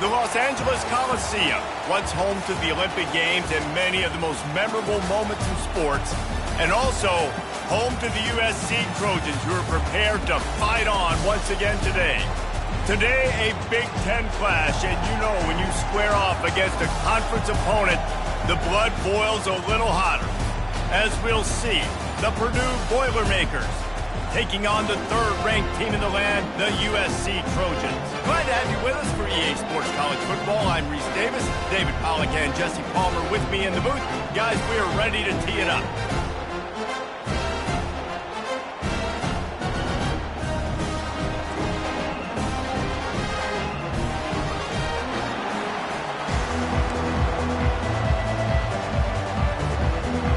The Los Angeles Coliseum, once home to the Olympic Games and many of the most memorable moments in sports, and also home to the USC Trojans, who are prepared to fight on once again today. Today, a Big Ten clash, and you know when you square off against a conference opponent, the blood boils a little hotter. As we'll see, the Purdue Boilermakers taking on the third-ranked team in the land, the USC Trojans. Glad to have you with us for EA Sports College Football. I'm Reese Davis, David Pollack and Jesse Palmer with me in the booth. Guys, we are ready to tee it up.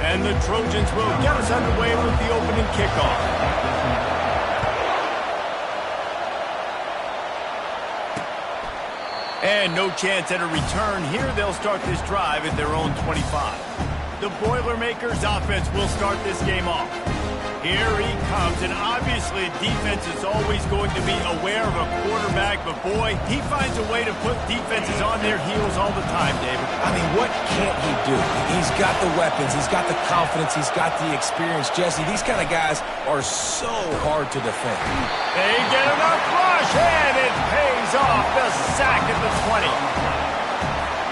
And the Trojans will get us underway with the opening kickoff. And no chance at a return here. They'll start this drive at their own 25. The Boilermakers offense will start this game off. Here he comes, and obviously defense is always going to be aware of a quarterback, but boy, he finds a way to put defenses on their heels all the time, David. I mean, what can't he do? He's got the weapons, he's got the confidence, he's got the experience. Jesse, these kind of guys are so hard to defend. They get enough rush, and it pays off. The sack at the 20.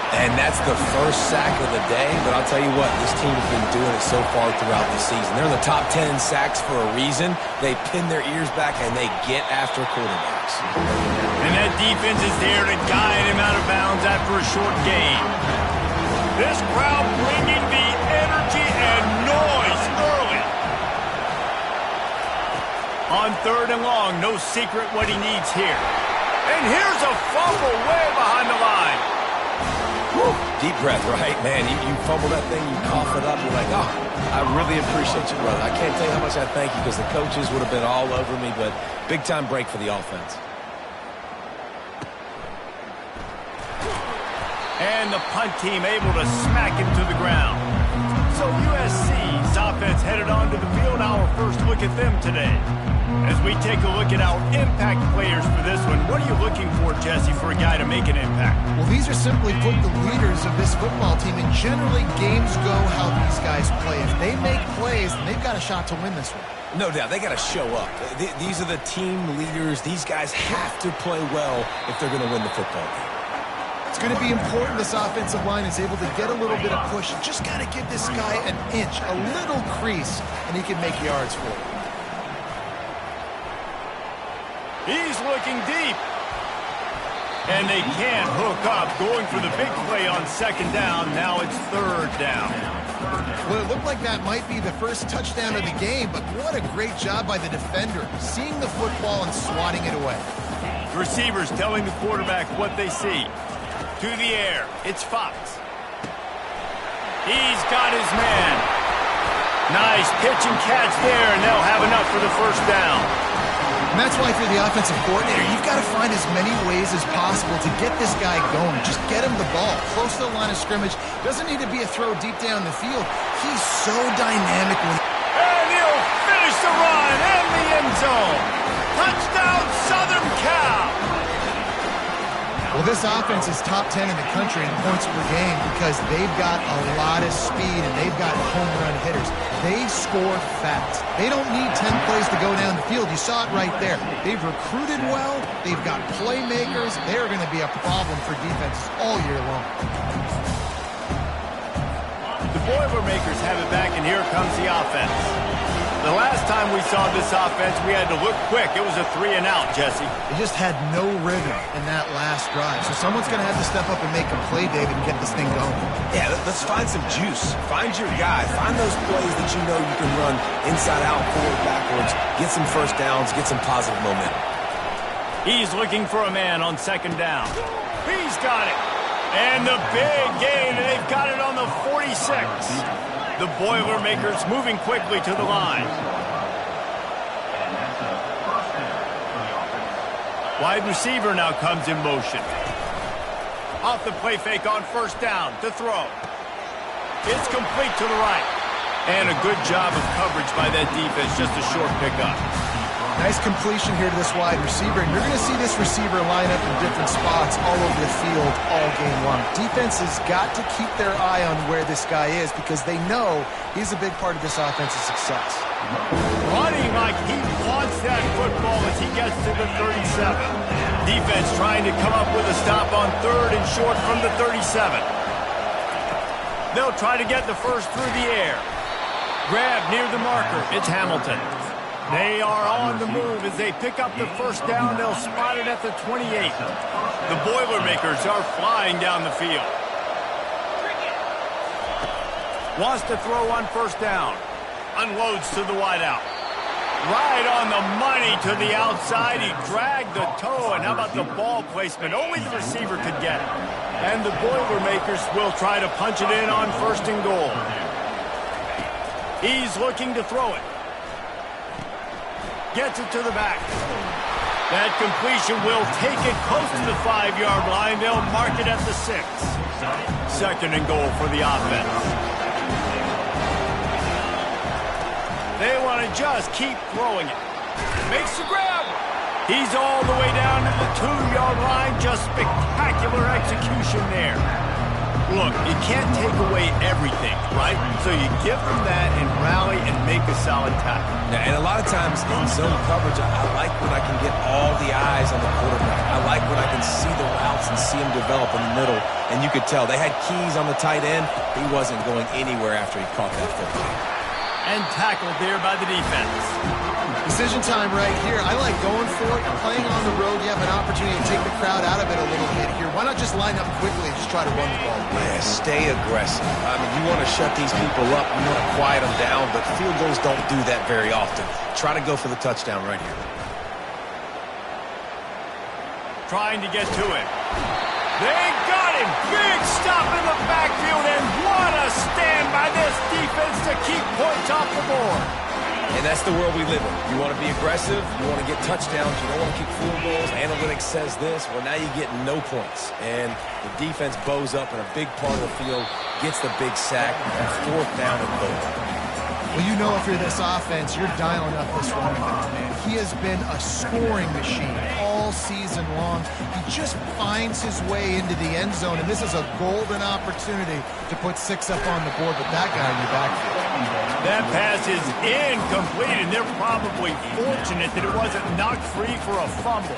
And that's the first sack of the day, but I'll tell you what, this team has been doing it so far throughout the season. They're in the top 10 in sacks for a reason. They pin their ears back, and they get after quarterbacks. And that defense is there to guide him out of bounds after a short gain. This crowd bringing the energy and noise early. On 3rd and long, no secret what he needs here. And here's a fumble way behind the line. Whew. Deep breath, right? Man, you fumble that thing, you cough it up, you're like, oh, I really appreciate you, brother. I can't tell you how much I thank you because the coaches would have been all over me, but big-time break for the offense. And the punt team able to smack him to the ground. So USC's offense headed onto the field. Our first look at them today. As we take a look at our impact players for this one, what are you looking for, Jesse, for a guy to make an impact? Well, these are simply put the leaders of this football team, and generally games go how these guys play. If they make plays, then they've got a shot to win this one. No doubt, they got to show up. These are the team leaders. These guys have to play well if they're going to win the football game. It's going to be important this offensive line is able to get a little bit of push. Just got to give this guy an inch, a little crease, and he can make yards for it. He's looking deep. And they can't hook up. Going for the big play on 2nd down. Now it's 3rd down. Well, it looked like that might be the first touchdown of the game, but what a great job by the defender, seeing the football and swatting it away. Receivers telling the quarterback what they see. To the air. It's Fox. He's got his man. Nice pitch and catch there, and they'll have enough for the 1st down. And that's why, if you're the offensive coordinator, you've got to find as many ways as possible to get this guy going. Just get him the ball close to the line of scrimmage. Doesn't need to be a throw deep down the field. He's so dynamic. And he'll finish the run in the end zone. Touchdown, Southern Cal. Well, this offense is top 10 in the country in points per game because they've got a lot of speed and they've got home run hitters. They score fast. They don't need 10 plays to go down the field. You saw it right there. They've recruited well. They've got playmakers. They're going to be a problem for defenses all year long. The Boilermakers have it back, and here comes the offense. The last time we saw this offense, we had to look quick. It was a 3-and-out, Jesse. They just had no rhythm in that last drive. So someone's going to have to step up and make a play, David, and get this thing going. Yeah, let's find some juice. Find your guy. Find those plays that you know you can run inside out, forward, backwards. Get some 1st downs. Get some positive momentum. He's looking for a man on 2nd down. He's got it. And the big gain. They've got it on the 46. The Boilermakers moving quickly to the line. Wide receiver now comes in motion. Off the play fake on 1st down to throw. It's complete to the right. And a good job of coverage by that defense. Just a short pickup. Nice completion here to this wide receiver, and you're going to see this receiver line up in different spots all over the field all game long. Defense has got to keep their eye on where this guy is because they know he's a big part of this offense's success. Running like he wants that football as he gets to the 37. Defense trying to come up with a stop on 3rd and short from the 37. They'll try to get the first through the air. Grab near the marker. It's Hamilton. They are on the move as they pick up the first down. They'll spot it at the 28. The Boilermakers are flying down the field. Wants to throw on first down. Unloads to the wideout. Right on the money to the outside. He dragged the toe, and how about the ball placement? Only the receiver could get it. And the Boilermakers will try to punch it in on 1st and goal. He's looking to throw it. Gets it to the back. That completion will take it close to the 5-yard line. They'll mark it at the 6. 2nd and goal for the offense. They want to just keep throwing it. Makes the grab. He's all the way down to the 2-yard line. Just spectacular execution there. Look, you can't take away everything, right? So you give them that and rally and make a solid tackle. Yeah, and a lot of times in zone coverage, I like when I can get all the eyes on the quarterback. I like when I can see the routes and see them develop in the middle. And you could tell they had keys on the tight end. He wasn't going anywhere after he caught that football. And tackled there by the defense. Decision time right here. I like going for it. You're playing on the road. You have an opportunity to take the crowd out of it a little bit here. Why not just line up quickly and just try to run the ball? Yeah, stay aggressive. I mean, you want to shut these people up. You want to quiet them down, but field goals don't do that very often. Try to go for the touchdown right here. Trying to get to him. They got him. Big stop in the backfield, and what a stand by this defense to keep points off the board. And that's the world we live in. You want to be aggressive. You want to get touchdowns. You don't want to kick field goals. Analytics says this. Well, now you get no points. And the defense bows up in a big part of the field, gets the big sack, and 4th down and goal. Well, you know if you're this offense, you're dialing up this running back, man. He has been a scoring machine all season long. He just finds his way into the end zone, and this is a golden opportunity to put 6 up on the board with that guy in your backfield. That pass is incomplete, and they're probably fortunate that it wasn't knocked free for a fumble.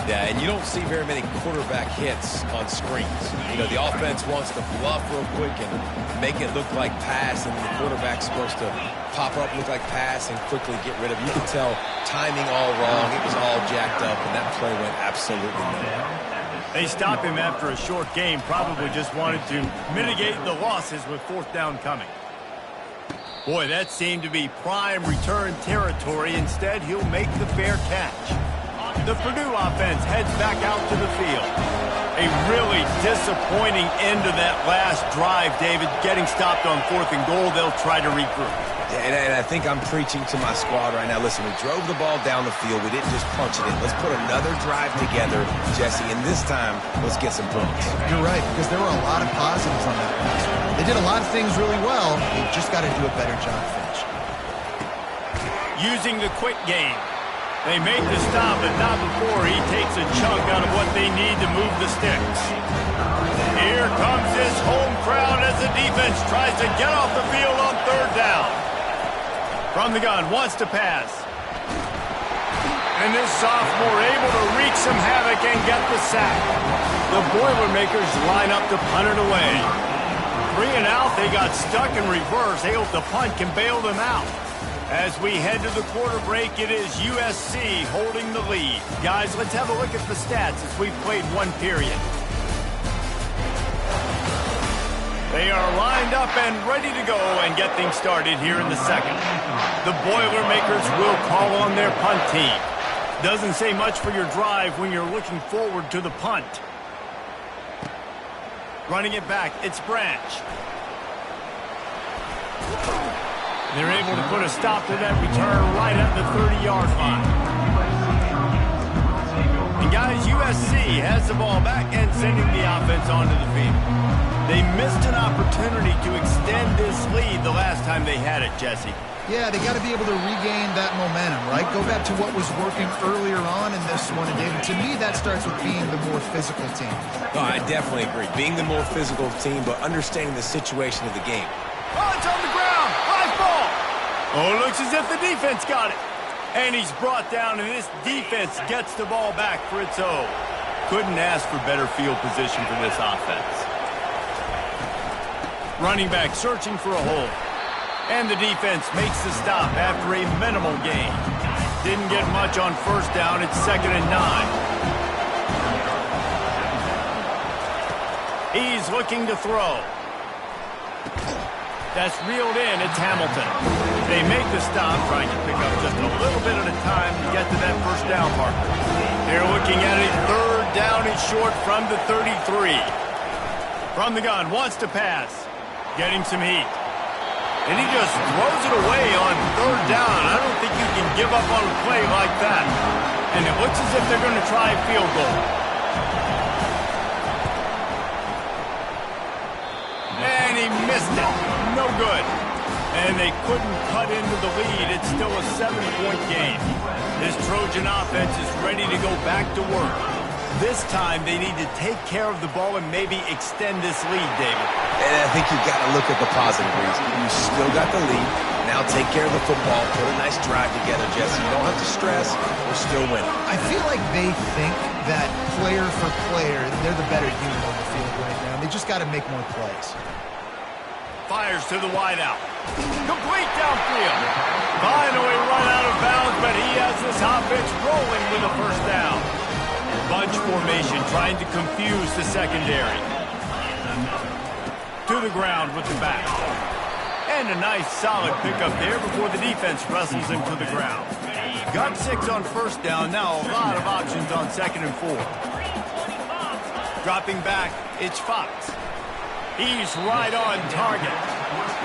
Yeah, and you don't see very many quarterback hits on screens. You know, the offense wants to bluff real quick and make it look like pass, and the quarterback's supposed to pop up, look like pass, and quickly get rid of it. You can tell timing all wrong. It was all jacked up, and that play went absolutely nowhere. They stop him after a short game, probably just wanted to mitigate the losses with 4th down coming. Boy, that seemed to be prime return territory. Instead, he'll make the fair catch. The Purdue offense heads back out to the field. A really disappointing end to that last drive, David. Getting stopped on 4th and goal, they'll try to regroup. And I think I'm preaching to my squad right now. Listen, we drove the ball down the field. We didn't just punch it in. Let's put another drive together, Jesse, and this time, let's get some points. You're right, because there were a lot of positives on that pass. They did a lot of things really well. They've just got to do a better job finishing. Using the quick game. They make the stop, but not before he takes a chunk out of what they need to move the sticks. Here comes this home crowd as the defense tries to get off the field on 3rd down. From the gun, wants to pass. And this sophomore able to wreak some havoc and get the sack. The Boilermakers line up to punt it away. 3 and out, they got stuck in reverse. They hope the punt can bail them out. As we head to the quarter break, it is USC holding the lead. Guys, let's have a look at the stats as we've played 1 period. They are lined up and ready to go and get things started here in the 2nd. The Boilermakers will call on their punt team. Doesn't say much for your drive when you're looking forward to the punt. Running it back, it's Branch. They're able to put a stop to that return right at the 30-yard line. And guys, USC has the ball back and sending the offense onto the field. They missed an opportunity to extend this lead the last time they had it, Jesse. Yeah, they got to be able to regain that momentum, right? Go back to what was working earlier on in this one. And, David, to me, that starts with being the more physical team. Oh, I definitely agree. Being the more physical team, but understanding the situation of the game. Oh, it's on the ground. High ball. Oh, it looks as if the defense got it. And he's brought down, and this defense gets the ball back for its own. Couldn't ask for better field position for this offense. Running back searching for a hole. And the defense makes the stop after a minimal gain. Didn't get much on first down. It's 2nd and 9. He's looking to throw. That's reeled in. It's Hamilton. They make the stop, trying to pick up just a little bit at a time to get to that first down marker. They're looking at a 3rd down and short from the 33. From the gun, wants to pass. Getting some heat. And he just throws it away on 3rd down. I don't think you can give up on a play like that. And it looks as if they're going to try a field goal. And he missed it. No good. And they couldn't cut into the lead. It's still a 7-point game. This Trojan offense is ready to go back to work. This time, they need to take care of the ball and maybe extend this lead, David. And I think you've got to look at the positive reason. You still got the lead. Now take care of the football. Put a nice drive together, Jesse. You don't have to stress. We're still winning. I feel like they think that player for player, they're the better unit on the field right now. They just got to make more plays. Fires to the wideout. Complete downfield. Finally run out of bounds, but he has this offense rolling with a first down. Bunch formation trying to confuse the secondary. To the ground with the back. And a nice solid pickup there before the defense wrestles him to the ground. Got 6 on first down. Now a lot of options on 2nd and 4. Dropping back, it's Fox. He's right on target.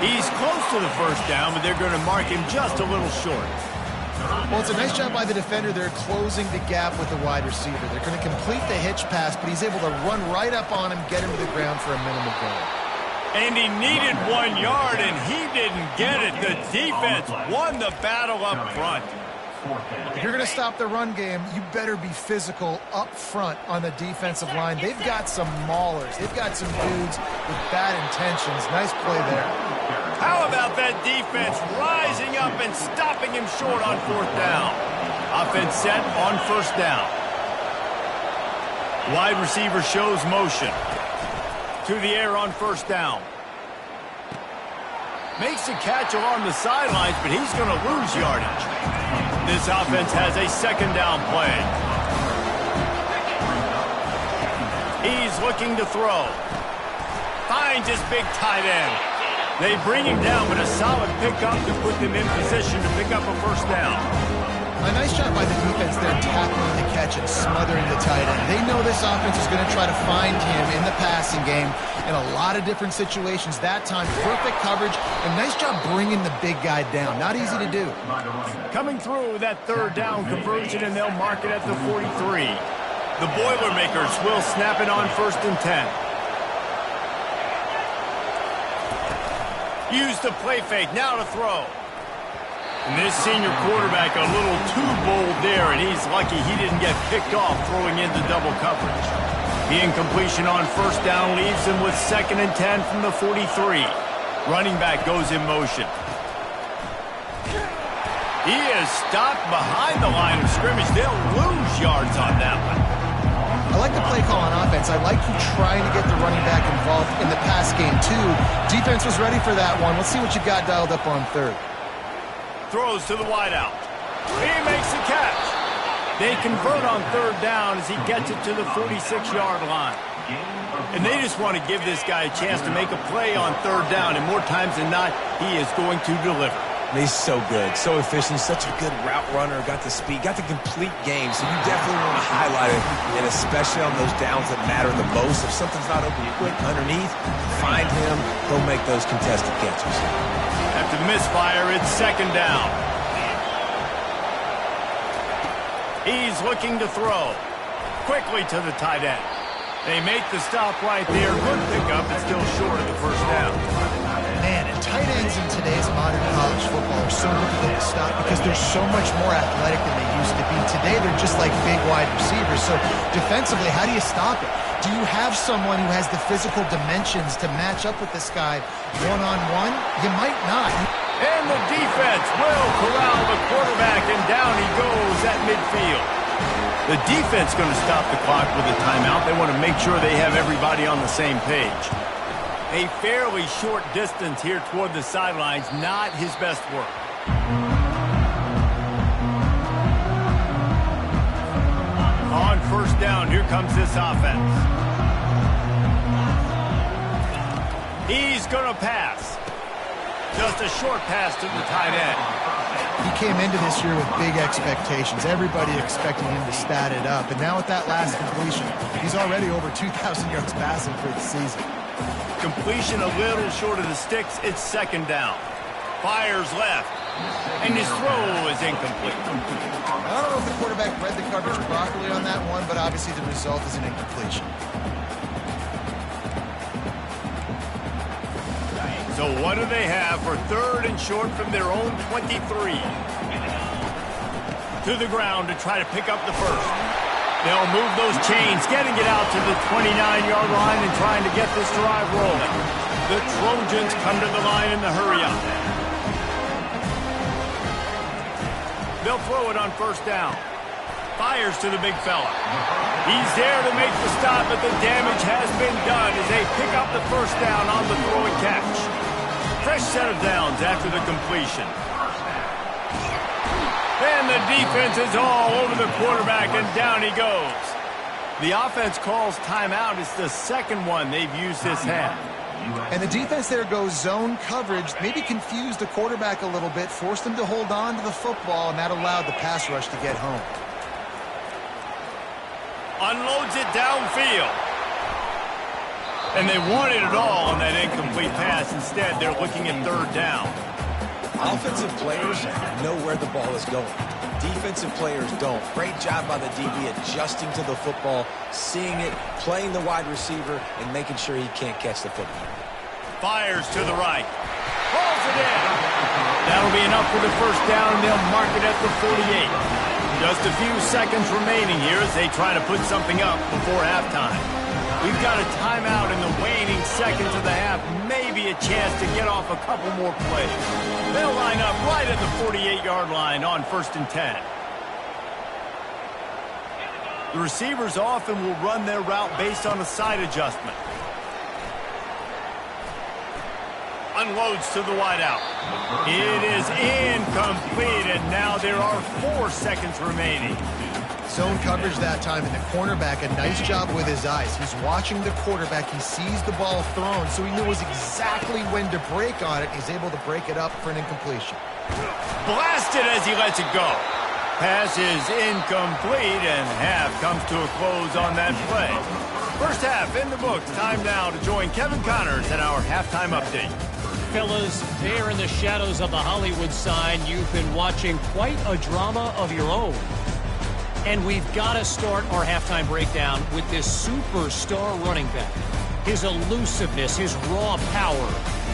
He's close to the first down, but they're going to mark him just a little short. Well, it's a nice job by the defender. They're closing the gap with the wide receiver. They're going to complete the hitch pass, but he's able to run right up on him, get him to the ground for a minimal gain. And he needed 1 yard, and he didn't get it. The defense won the battle up front. If you're going to stop the run game, you better be physical up front on the defensive line. They've got some maulers. They've got some dudes with bad intentions. Nice play there. How about that defense rising up and stopping him short on 4th down? Offense set on 1st down. Wide receiver shows motion. To the air on 1st down. Makes a catch along the sidelines, but he's going to lose yardage. This offense has a 2nd down play. He's looking to throw. Finds his big tight end. They bring him down with a solid pickup to put them in position to pick up a 1st down. A nice job by the defense there, tackling the catch and smothering the tight end. They know this offense is going to try to find him in the passing game in a lot of different situations. That time, perfect coverage, and nice job bringing the big guy down. Not easy to do. Coming through with that 3rd down conversion, and they'll mark it at the 43. The Boilermakers will snap it on 1st and 10. Use the play fake, now to throw. And this senior quarterback a little too bold there, and he's lucky he didn't get picked off throwing into double coverage. The incompletion on 1st down leaves him with 2nd and 10 from the 43. Running back goes in motion. He is stopped behind the line of scrimmage. They'll lose yards on that one. I like the play call on offense. I like you trying to get the running back involved in the pass game, too. Defense was ready for that one. Let's see what you got dialed up on 3rd. Throws to the wideout. He makes the catch. They convert on 3rd down as he gets it to the 46-yard line. And they just want to give this guy a chance to make a play on 3rd down, and more times than not, he is going to deliver. He's so good, so efficient, such a good route runner, got the speed, got the complete game, so you definitely want to highlight it, and especially on those downs that matter the most. If something's not open quick underneath, find him, go make those contested catches. After the misfire, it's 2nd down. He's looking to throw. quickly to the tight end. They make the stop right there. Good pickup, but still short of the first down. Man, and tight ends in today's modern college football are so difficult to stop because they're so much more athletic than they used to be. Today, they're just like big wide receivers. So defensively, how do you stop it? Do you have someone who has the physical dimensions to match up with this guy one-on-one? You might not. And the defense will corral the quarterback, and down he goes at midfield. The defense going to stop the clock with a timeout. They want to make sure they have everybody on the same page. A fairly short distance here toward the sidelines, not his best work. On first down, here comes this offense. He's going to pass. Just a short pass to the tight end. He came into this year with big expectations. Everybody expecting him to stat it up. And now with that last completion, he's already over 2,000 yards passing for the season. Completion a little short of the sticks. It's second down. Fires left. And his throw is incomplete. I don't know if the quarterback read the coverage properly on that one, but obviously the result is an incompletion. So what do they have for third and short from their own 23? To the ground to try to pick up the first. They'll move those chains, getting it out to the 29-yard line and trying to get this drive rolling. The Trojans come to the line in the hurry-up. They'll throw it on first down. Fires to the big fella. He's there to make the stop, but the damage has been done as they pick up the first down on the throw and catch. Fresh set of downs after the completion. And the defense is all over the quarterback, and down he goes. The offense calls timeout. It's the second one they've used this half. And the defense there goes zone coverage, maybe confused the quarterback a little bit, forced him to hold on to the football, and that allowed the pass rush to get home. Unloads it downfield. And they wanted it all on that incomplete pass. Instead, they're looking at third down. Offensive players know where the ball is going. Defensive players don't. Great job by the DB adjusting to the football, seeing it, playing the wide receiver, and making sure he can't catch the football. Fires to the right. Pulls it in. That'll be enough for the first down, and they'll mark it at the 48. Just a few seconds remaining here as they try to put something up before halftime. We've got a timeout in the waning seconds of the half. Maybe a chance to get off a couple more plays. They'll line up right at the 48-yard line on first and 10. The receivers often will run their route based on a side adjustment. Unloads to the wideout. It is incomplete, and now there are 4 seconds remaining. Zone coverage that time, and the cornerback, a nice job with his eyes. He's watching the quarterback. He sees the ball thrown, so he knows exactly when to break on it. He's able to break it up for an incompletion. Blasted as he lets it go. Pass is incomplete, and half comes to a close on that play. First half in the books. Time now to join Kevin Connors at our halftime update. Fellas, there in the shadows of the Hollywood sign, you've been watching quite a drama of your own. And we've got to start our halftime breakdown with this superstar running back. His elusiveness, his raw power.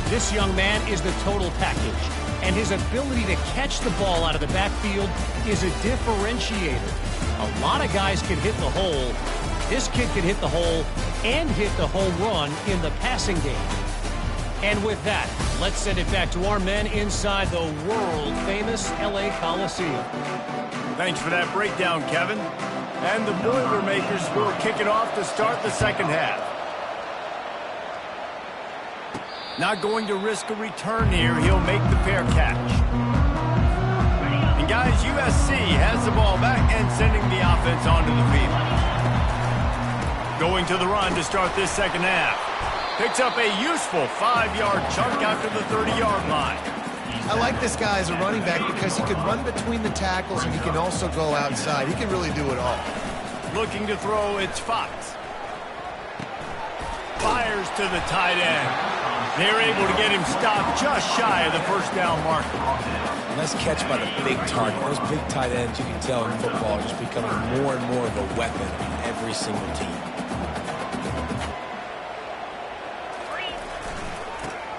This young man is the total package. And his ability to catch the ball out of the backfield is a differentiator. A lot of guys can hit the hole. This kid can hit the hole and hit the home run in the passing game. And with that, let's send it back to our men inside the world-famous LA Coliseum. Thanks for that breakdown, Kevin. And the Boilermakers will kick it off to start the second half. Not going to risk a return here. He'll make the fair catch. And guys, USC has the ball back and sending the offense onto the field. Going to the run to start this second half. Picks up a useful 5-yard chunk after the 30-yard line. I like this guy as a running back because he can run between the tackles and he can also go outside. He can really do it all. Looking to throw, it's Fox. Fires to the tight end. They're able to get him stopped just shy of the first down marker. Nice catch by the big target. Those big tight ends, you can tell in football, are just becoming more and more of a weapon on every single team.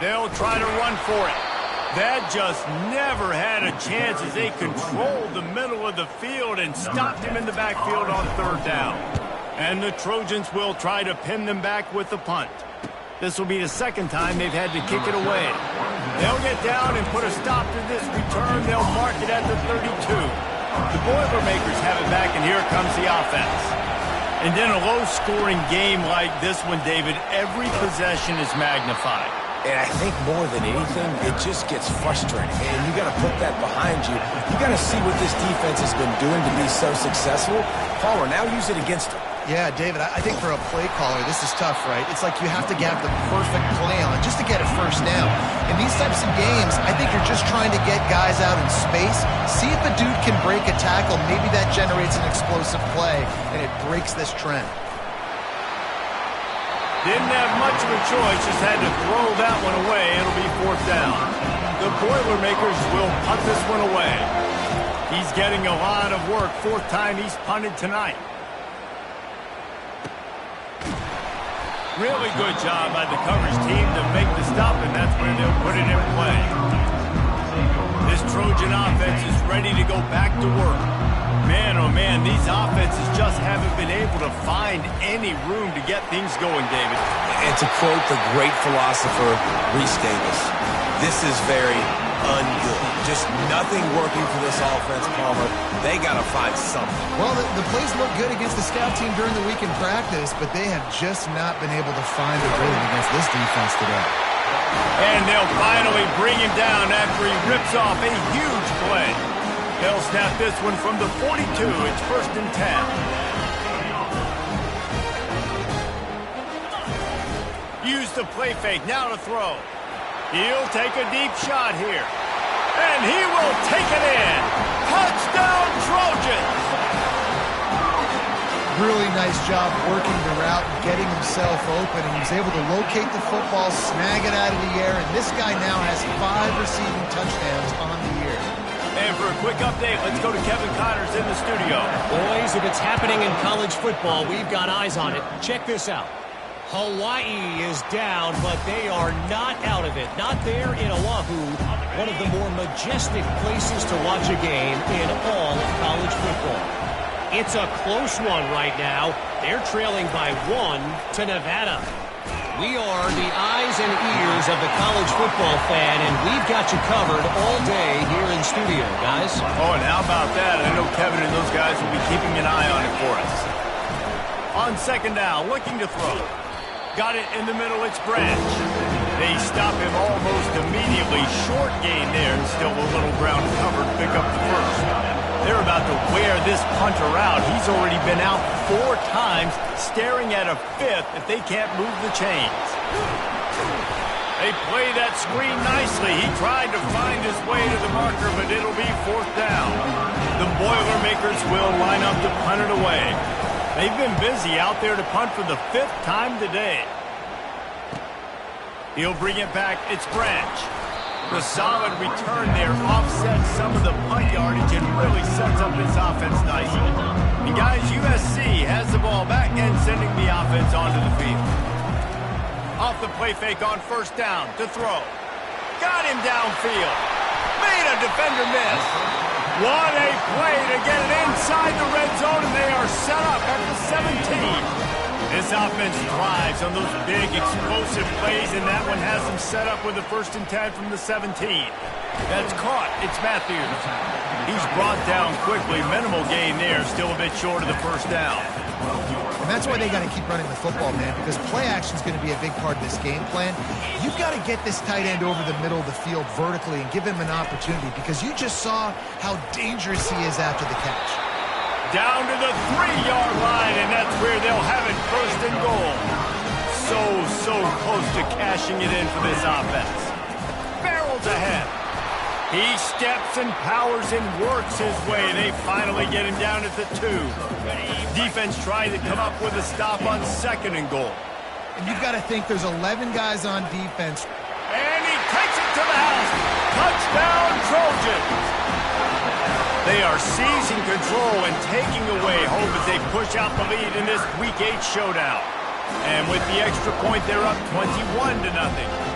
They'll try to run for it. That just never had a chance as they controlled the middle of the field and stopped him in the backfield on third down. And the Trojans will try to pin them back with the punt. This will be the second time they've had to kick it away. They'll get down and put a stop to this return. They'll mark it at the 32. The Boilermakers have it back, and here comes the offense. And in a low-scoring game like this one, David, every possession is magnified. And I think more than anything, it just gets frustrating. And you got to put that behind you. You got to see what this defense has been doing to be so successful. Palmer, now use it against them. Yeah, David, I think for a play caller, this is tough, right? It's like you have to have the perfect play on just to get a first down. In these types of games, I think you're just trying to get guys out in space, see if a dude can break a tackle. Maybe that generates an explosive play, and it breaks this trend. Didn't have much of a choice, just had to throw that one away. It'll be fourth down. The Boilermakers will punt this one away. He's getting a lot of work. Fourth time he's punted tonight. Really good job by the coverage team to make the stop, and that's where they'll put it in play. This Trojan offense is ready to go back to work. Man, oh man, these offenses just haven't been able to find any room to get things going, David. And to quote the great philosopher, Reese Davis, this is very ungood. Just nothing working for this offense, Palmer. They got to find something. Well, the plays look good against the scout team during the week in practice, but they have just not been able to find a rhythm against this defense today. And they'll finally bring him down after he rips off a huge play. They'll snap this one from the 42. It's first and 10. Use the play fake. Now to throw. He'll take a deep shot here. And he will take it in. Touchdown, Trojans! Really nice job working the route and getting himself open. And he was able to locate the football, snag it out of the air, and this guy now has 5 receiving touchdowns on the year. And for a quick update, let's go to Kevin Connors in the studio. Boys, if it's happening in college football, we've got eyes on it. Check this out. Hawaii is down, but they are not out of it. Not there in Oahu, one of the more majestic places to watch a game in all of college football. It's a close one right now. They're trailing by 1 to Nevada. We are the eyes and ears of the college football fan, and we've got you covered all day here in studio, guys. Oh, and how about that? I know Kevin and those guys will be keeping an eye on it for us. On second down, looking to throw. Got it in the middle, it's Branch. They stop him almost immediately. Short gain there, and still a little ground covered. Pick up the first. They're about to wear this punter out. He's already been out 4 times, staring at a 5th if they can't move the chains. They play that screen nicely. He tried to find his way to the marker, but it'll be fourth down. The Boilermakers will line up to punt it away. They've been busy out there to punt for the 5th time today. He'll bring it back. It's Branch. The solid return there offsets some of the punt yardage and really sets up his offense nicely. And guys, USC has the ball back and sending the offense onto the field. Off the play fake on first down to throw. Got him downfield. Made a defender miss. What a play to get it inside the red zone, and they are set up at the 17. This offense thrives on those big, explosive plays, and that one has them set up with a first and 10 from the 17. That's caught. It's Matthews. He's brought down quickly. Minimal gain there. Still a bit short of the first down. And that's why they got to keep running the football, man, because play action is going to be a big part of this game plan. You've got to get this tight end over the middle of the field vertically and give him an opportunity, because you just saw how dangerous he is after the catch. Down to the 3-yard line, and that's where they'll have it first and goal. So close to cashing it in for this offense. Barrels ahead. He steps and powers and works his way. They finally get him down at the 2. Defense trying to come up with a stop on second and goal. And you've got to think there's 11 guys on defense And he takes it to the house. Touchdown, Trojans. They are seizing control and taking away hope as they push out the lead in this Week 8 showdown. And with the extra point, they're up 21-0.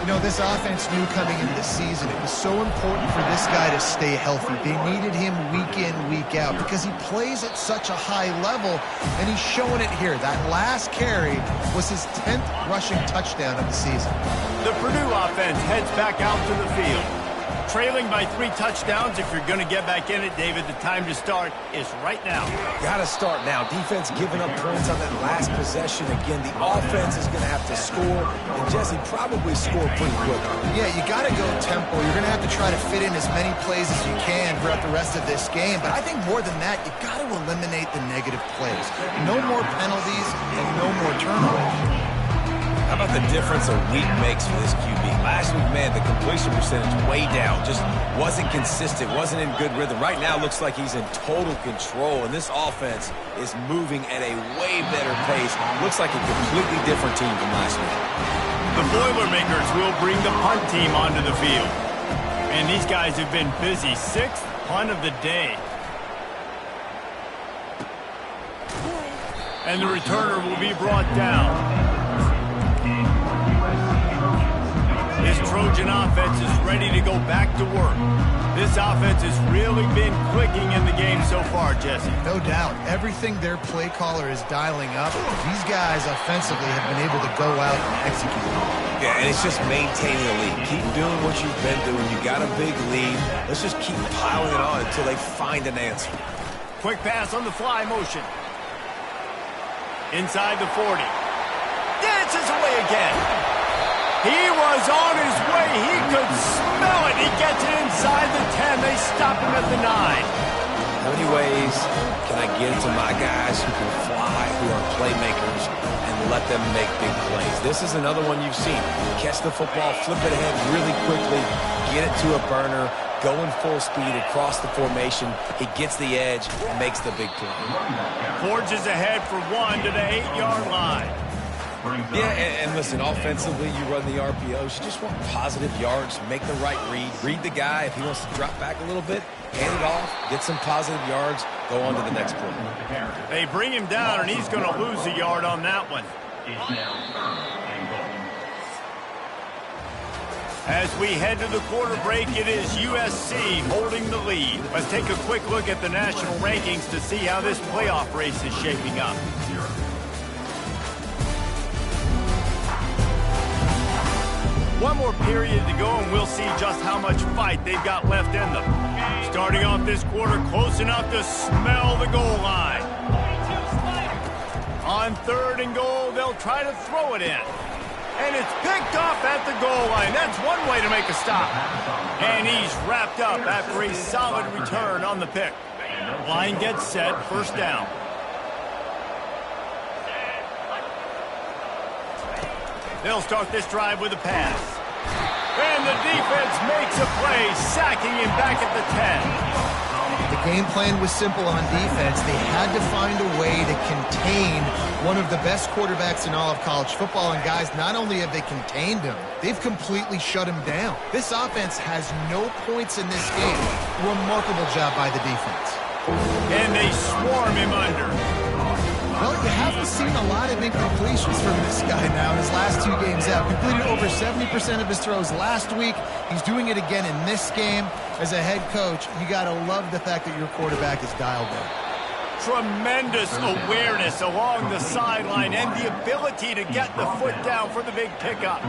You know, this offense knew coming into the season it was so important for this guy to stay healthy. They needed him week in, week out because he plays at such a high level, and he's showing it here. That last carry was his 10th rushing touchdown of the season. The Purdue offense heads back out to the field. Trailing by 3 touchdowns. If you're going to get back in it, David, the time to start is right now. Got to start now. Defense giving up points on that last possession. Again, the offense is going to have to score, and Jesse probably score pretty quickly. Yeah, you got to go tempo. You're going to have to try to fit in as many plays as you can throughout the rest of this game. But I think more than that, you got to eliminate the negative plays. No more penalties and no more turnovers. How about the difference a week makes for this QB? Last week, man, the completion percentage way down. Just wasn't consistent, wasn't in good rhythm. Right now, looks like he's in total control, and this offense is moving at a way better pace. Looks like a completely different team from last week. The Boilermakers will bring the punt team onto the field. And these guys have been busy. 6th punt of the day. And the returner will be brought down. This Trojan offense is ready to go back to work. This offense has really been clicking in the game so far, Jesse. No doubt. Everything their play caller is dialing up, these guys offensively have been able to go out and execute. Yeah, and it's just maintaining the lead. Keep doing what you've been doing. You got a big lead. Let's just keep piling it on until they find an answer. Quick pass on the fly motion. Inside the 40. Dances away again. He was on his way. He could smell it. He gets it inside the 10. They stop him at the 9. How many ways can I get to my guys who can fly, who are playmakers, and let them make big plays? This is another one you've seen. Catch the football, flip it ahead really quickly, get it to a burner, going full speed across the formation. He gets the edge, makes the big play. Forges ahead for 1 to the 8-yard line. Yeah, and listen, offensively, you run the RPOs. You just want positive yards, make the right read the guy. If he wants to drop back a little bit, hand it off, get some positive yards, go on to the next play. They bring him down, and he's going to lose a yard on that one. As we head to the quarter break, it is USC holding the lead. Let's take a quick look at the national rankings to see how this playoff race is shaping up. One more period to go, and we'll see just how much fight they've got left in them. Starting off this quarter, close enough to smell the goal line. On 3rd and goal, they'll try to throw it in. And it's picked off at the goal line. That's one way to make a stop. And he's wrapped up after a solid return on the pick. Line gets set, 1st down. They'll start this drive with a pass. And the defense makes a play, sacking him back at the 10. The game plan was simple on defense. They had to find a way to contain one of the best quarterbacks in all of college football. And guys, not only have they contained him, they've completely shut him down. This offense has no points in this game. Remarkable job by the defense. And they swarm him under. Well, you haven't seen a lot of incompletions from this guy now in his last 2 games out. Completed over 70% of his throws last week. He's doing it again in this game. As a head coach, you got to love the fact that your quarterback is dialed in. Tremendous awareness along the sideline and the ability to get the foot down for the big pickup.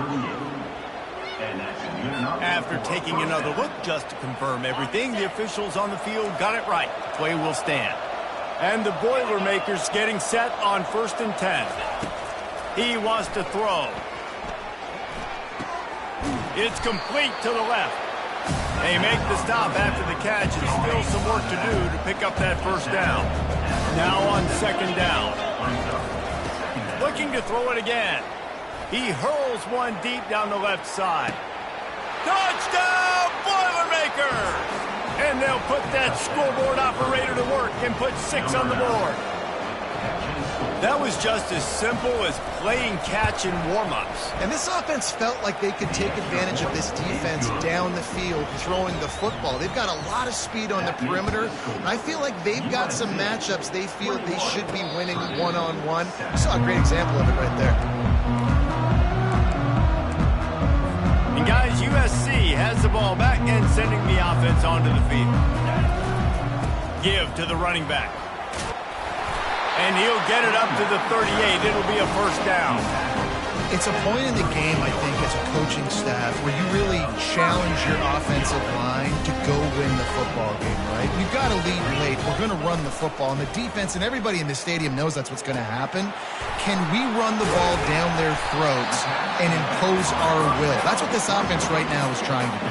After taking another look just to confirm everything, the officials on the field got it right. Play will stand. And the Boilermakers getting set on 1st and 10. He wants to throw. It's complete to the left. They make the stop after the catch, and still some work to do to pick up that 1st down. Now on 2nd down. Looking to throw it again. He hurls one deep down the left side. Touchdown, Boilermakers! And they'll put that scoreboard operator to work and put 6 on the board. That was just as simple as playing catch in warm-ups. And this offense felt like they could take advantage of this defense down the field, throwing the football. They've got a lot of speed on the perimeter. And I feel like they've got some matchups they feel they should be winning one-on-one. You saw a great example of it right there. And guys, USC has the ball back and sending the offense onto the field. Give to the running back. And he'll get it up to the 38. It'll be a first down. It's a point in the game, I think, as a coaching staff where you really challenge your offensive line to go win the football game, right? You've got to lead late. We're going to run the football. And the defense and everybody in the stadium knows that's what's going to happen. Can we run the ball down their throats and impose our will? That's what this offense right now is trying to do.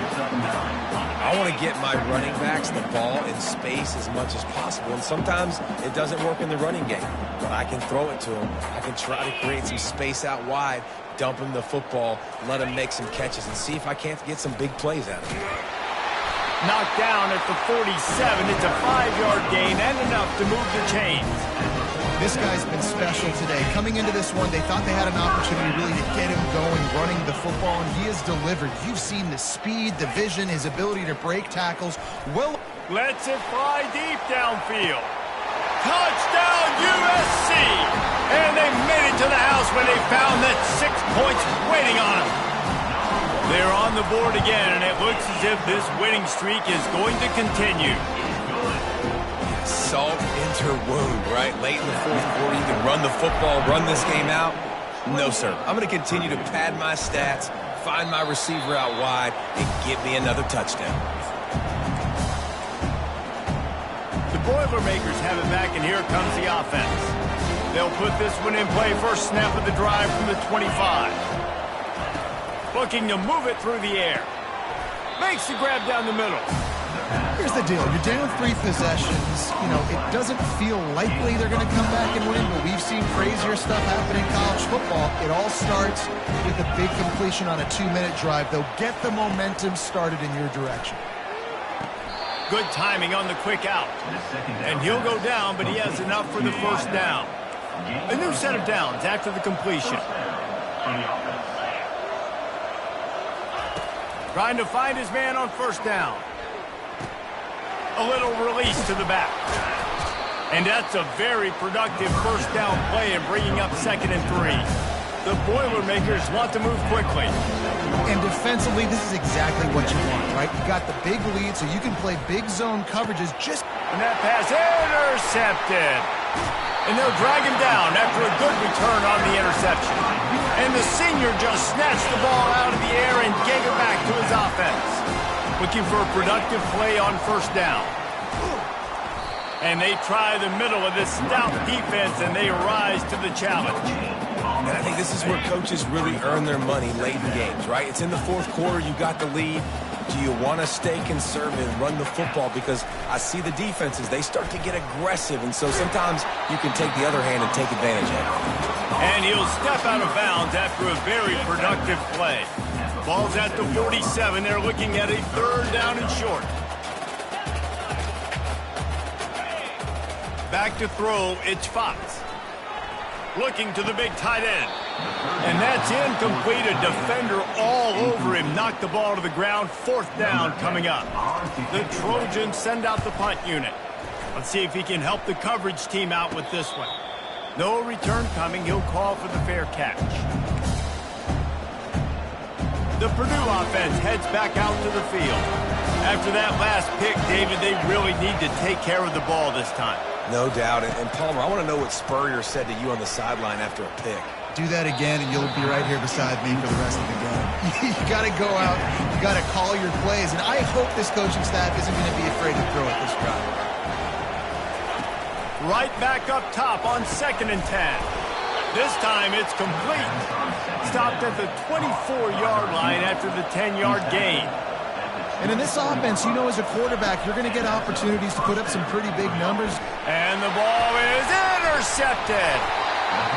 I want to get my running backs the ball in space as much as possible. And sometimes it doesn't work in the running game, but I can throw it to them. I can try to create some space out wide, dump him the football, let him make some catches, and see if I can't get some big plays out of him. Knocked down at the 47. It's a 5-yard gain and enough to move the chains. This guy's been special today. Coming into this one, they thought they had an opportunity really to get him going, running the football, and he has delivered. You've seen the speed, the vision, his ability to break tackles. Well, lets it fly deep downfield. Touchdown, USC! And they made it to the house when they found that 6 points waiting on them. They're on the board again, and it looks as if this winning streak is going to continue. Salt into wound, right? Late in the fourth quarter, you can run the football, run this game out. No, sir. I'm going to continue to pad my stats, find my receiver out wide, and give me another touchdown. The Boilermakers have it back, and here comes the offense. They'll put this one in play. First snap of the drive from the 25. Looking to move it through the air. Makes the grab down the middle. Here's the deal. You're down 3 possessions. You know, it doesn't feel likely they're going to come back and win, but we've seen crazier stuff happen in college football. It all starts with a big completion on a 2-minute drive. They'll get the momentum started in your direction. Good timing on the quick out. And he'll go down, but he has enough for the first down. A new set of downs after the completion. Trying to find his man on first down. A little release to the back. And that's a very productive first down play and bringing up 2nd and 3. The Boilermakers want to move quickly. And defensively, this is exactly what you want, right? You got the big lead, so you can play big zone coverages just... And that pass intercepted. And they'll drag him down after a good return on the interception. And the senior just snatched the ball out of the air and gave it back to his offense. Looking for a productive play on first down. And they try the middle of this stout defense, and they rise to the challenge. And I think this is where coaches really earn their money late in games, right? It's in the fourth quarter. You got the lead. Do you want to stay conservative, run the football? Because I see the defenses, they start to get aggressive, and so sometimes you can take the other hand and take advantage of it. And he'll step out of bounds after a very productive play. Ball's at the 47. They're looking at a 3rd down and short. Back to throw, it's Fox. Looking to the big tight end. And that's incomplete. A defender all over him. Knocked the ball to the ground. 4th down coming up. The Trojans send out the punt unit. Let's see if he can help the coverage team out with this one. No return coming. He'll call for the fair catch. The Purdue offense heads back out to the field. After that last pick, David, they really need to take care of the ball this time. No doubt. And Palmer, I want to know what Spurrier said to you on the sideline after a pick. Do that again, and you'll be right here beside me for the rest of the game. You got to go out. You got to call your plays. And I hope this coaching staff isn't going to be afraid to throw at this drive. Right back up top on 2nd and 10. This time it's complete. Stopped at the 24-yard line after the 10-yard gain. And in this offense, you know, as a quarterback, you're going to get opportunities to put up some pretty big numbers. And the ball is intercepted.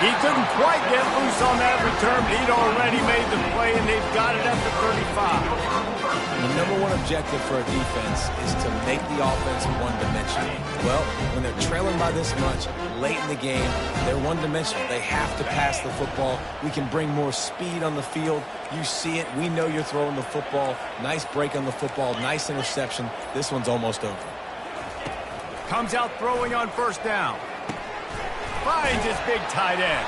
He couldn't quite get loose on that term. He'd already made the play, and they've got it at the 35. The number one objective for a defense is to make the offense one-dimensional. Well, when they're trailing by this much, late in the game, they're one-dimensional. They have to pass the football. We can bring more speed on the field. You see it. We know you're throwing the football. Nice break on the football. Nice interception. This one's almost over. Comes out throwing on first down. Finds his big tight end.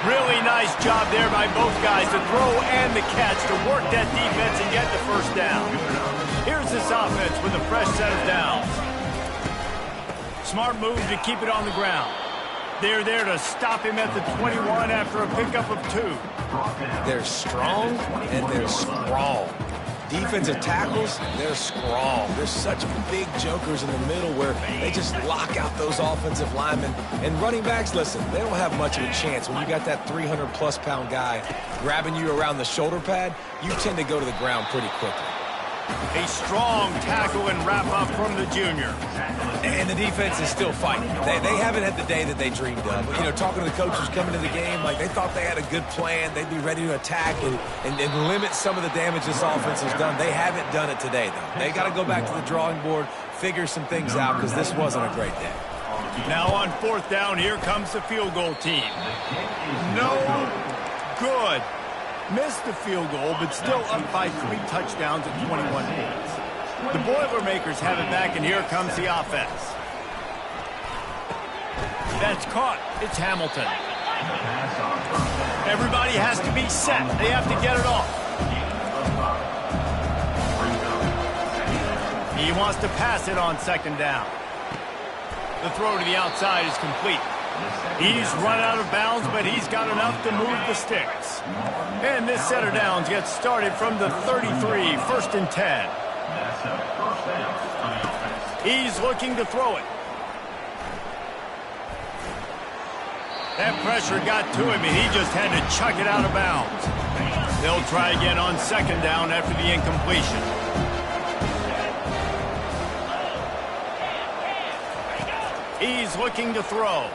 Really nice job there by both guys to throw and the catch to work that defense and get the first down. Here's this offense with a fresh set of downs. Smart move to keep it on the ground. They're there to stop him at the 21 after a pickup of 2. They're strong and they're strong. Defensive tackles, they're strong. They're such big jokers in the middle where they just lock out those offensive linemen. And running backs, listen, they don't have much of a chance. When you got that 300-plus pound guy grabbing you around the shoulder pad, you tend to go to the ground pretty quickly. A strong tackle and wrap-up from the junior. And the defense is still fighting. They haven't had the day that they dreamed of. You know, talking to the coaches coming to the game, like they thought they had a good plan. They'd be ready to attack and limit some of the damage this offense has done. They haven't done it today, though. They got to go back to the drawing board, figure some things out, because this wasn't a great day. Now on fourth down, here comes the field goal team. No good. Missed the field goal, but still up by 3 touchdowns at 21 points. The Boilermakers have it back, and here comes the offense. That's caught. It's Hamilton. Everybody has to be set. They have to get it off. He wants to pass it on second down. The throw to the outside is complete. He's run out of bounds, but he's got enough to move the sticks. And this set of downs gets started from the 33, first and 10. He's looking to throw it. That pressure got to him, and he just had to chuck it out of bounds. They'll try again on second down after the incompletion. He's looking to throw.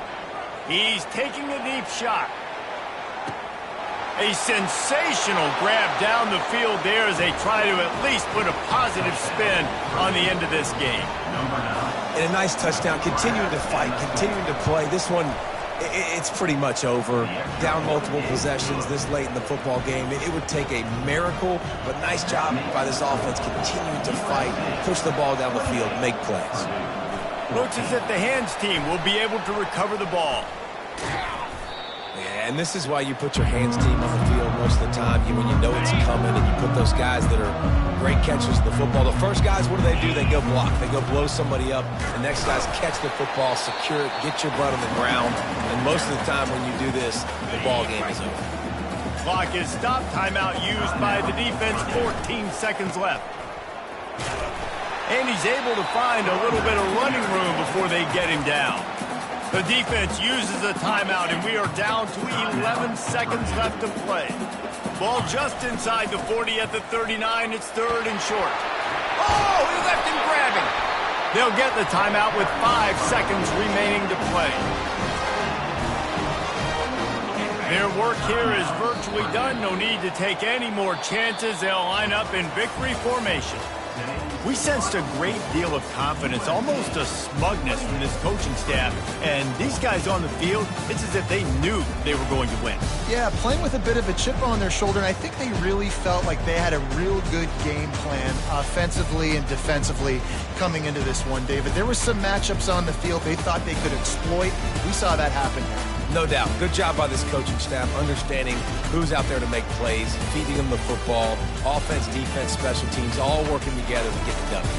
He's taking a deep shot. A sensational grab down the field there as they try to at least put a positive spin on the end of this game. And a nice touchdown, continuing to fight, continuing to play. This one, it's pretty much over. Down multiple possessions this late in the football game. It would take a miracle, but nice job by this offense continuing to fight, push the ball down the field, make plays. Looks as if the hands team will be able to recover the ball. Yeah, and this is why you put your hands team on the field most of the time. When you know it's coming and you put those guys that are great catchers of the football. The first guys, what do? They go block. They go blow somebody up. The next guys catch the football, secure it, get your butt on the ground. And most of the time when you do this, the ball game is over. Clock is stopped. Timeout used by the defense. 14 seconds left. And he's able to find a little bit of running room before they get him down. The defense uses a timeout, and we are down to 11 seconds left to play. Ball just inside the 40 at the 39. It's third and short. Oh, he left him grabbing. They'll get the timeout with 5 seconds remaining to play. Their work here is virtually done. No need to take any more chances. They'll line up in victory formation. We sensed a great deal of confidence, almost a smugness from this coaching staff. And these guys on the field, it's as if they knew they were going to win. Yeah, playing with a bit of a chip on their shoulder, and I think they really felt like they had a real good game plan offensively and defensively coming into this one, David. There were some matchups on the field they thought they could exploit. We saw that happen here. No doubt. Good job by this coaching staff, understanding who's out there to make plays, feeding them the football, offense, defense, special teams, all working together to get it done.